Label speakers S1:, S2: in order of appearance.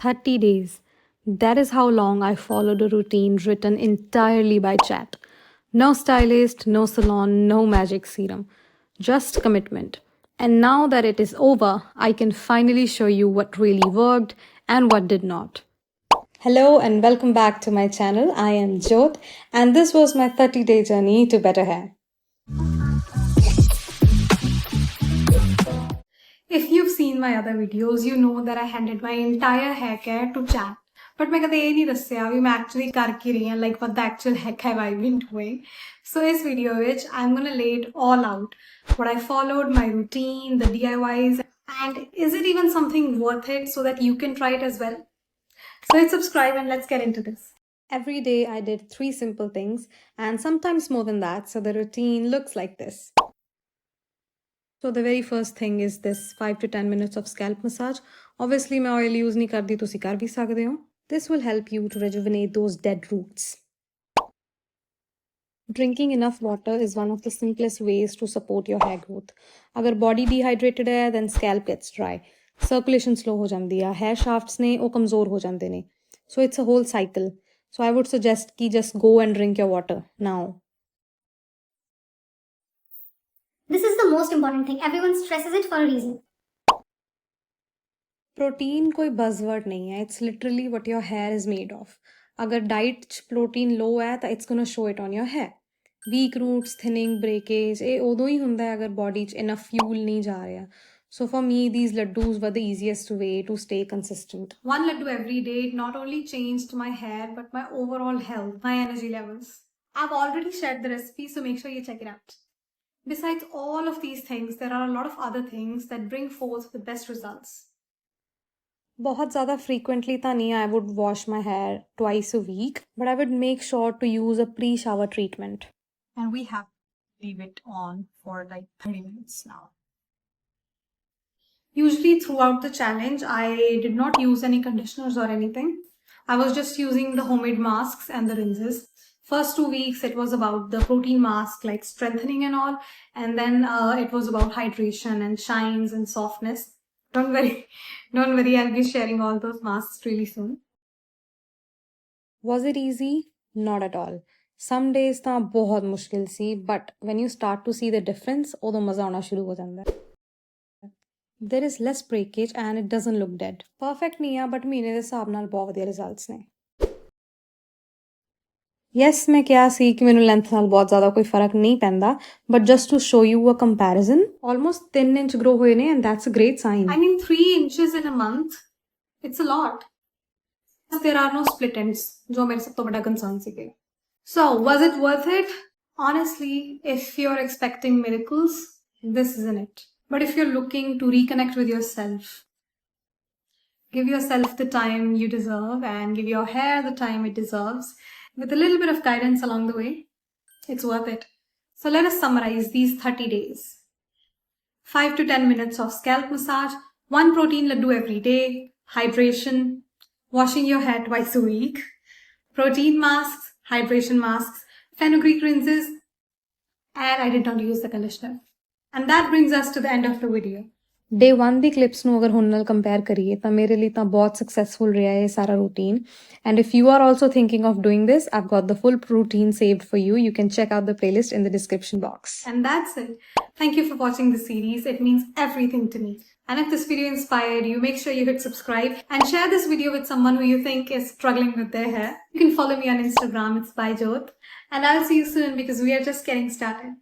S1: 30 days. That is how long I followed a routine written entirely by chat. No stylist, no salon, no magic serum. Just commitment. And now that it is over, I can finally show you what really worked and what did not. Hello and welcome back to my channel. I am Jyot and this was my 30-day journey to better hair. If you've seen my other videos, you know that I handed my entire hair care to chat. But I didn't tell you I'm actually doing like what the actual heck have I been doing. So in this video, I'm gonna lay it all out. What I followed, my routine, the DIYs, and is it even something worth it so that you can try it as well? So hit subscribe and let's get into this. Every day I did 3 simple things and sometimes more than that, so the routine looks like this. So the very first thing is this 5 to 10 minutes of scalp massage. Obviously, I oil use नहीं करती तो कर भी सकते हो. This will help you to rejuvenate those dead roots. Drinking enough water is one of the simplest ways to support your hair growth. अगर body dehydrated है, then scalp gets dry. Circulation slow हो जाती है. Hair shafts ने वो कमज़ोर हो जाते ने. So it's a whole cycle. So I would suggest कि just go and drink your water now.
S2: This is the most important thing. Everyone stresses it for a reason.
S1: Protein कोई buzzword नहीं है. It's literally what your hair is made of. अगर diet च protein low है तो it's gonna show it on your hair. Weak roots, thinning, breakage, ये उदों ही ਹੁੰਦਾ है अगर body च enough fuel नहीं जा रहा. So for me, these ladoos were the easiest way to stay consistent. One ladoo every day not only changed my hair but my overall health, my energy levels. I've already shared the recipe, so make sure you check it out. Besides all of these things, there are a lot of other things that bring forth the best results. बहुत ज़्यादा frequently था नहीं, I would wash my hair twice a week, but I would make sure to use a pre-shower treatment.
S3: And we have to leave it on for like 30 minutes now.
S1: Usually throughout the challenge, I did not use any conditioners or anything. I was just using the homemade masks and the rinses. First 2 weeks, it was about the protein mask, like strengthening and all. And then it was about hydration and shines and softness. Don't worry, I'll be sharing all those masks really soon. Was it easy? Not at all. Some days था बहुत मुश्किल सी, but when you start to see the difference, उਦੋਂ मजा आना शुरू हो जाता है. There is less breakage and it doesn't look dead. Perfect नहीं है, but महीने ਦੇ ਹਿਸਾਬ ਨਾਲ बहुत ਵਧੀਆ results ਨੇ. Yes, मैं क्या सी कि ਮੈਨੂੰ length ਨਾਲ ਬਹੁਤ ਜ਼ਿਆਦਾ ਕੋਈ ਫਰਕ ਨਹੀਂ ਪੈਂਦਾ, but just to show you a comparison, almost 3 inch grow ਹੋਏ ਨੇ and that's a great sign. I mean 3 inches in a month, it's a lot. There are no split ends, जो मेरे सब तो बड़ा concern ਸੀਗੇ. So, was it worth it? Honestly, if you're expecting miracles, this isn't it. But if you're looking to reconnect with yourself, give yourself the time you deserve and give your hair the time it deserves, with a little bit of guidance along the way, it's worth it. So let us summarize these 30 days. 5 to 10 minutes of scalp massage, 1 protein ladoo every day, hydration, washing your hair twice a week, protein masks, hydration masks, fenugreek rinses, and I did not use the conditioner. And that brings us to the end of the video. Day 1 the clips ਨੂੰ ਅਗਰ ਹੁਣ ਨਾਲ compare ਕਰੀਏ ਤਾਂ ਮੇਰੇ ਲਈ ਤਾਂ ਬਹੁਤ successful ਰਿਹਾ ਇਹ ਸਾਰਾ routine. And if you are also thinking of doing this, I've got the full routine saved for you. You can check out the playlist in the description box. And that's it. Thank you for watching the series. It means everything to me. And if this video inspired you, make sure you hit subscribe and share this video with someone who you think is struggling with their hair. You can follow me on Instagram, it's byjot. And I'll see you soon because we are just getting started.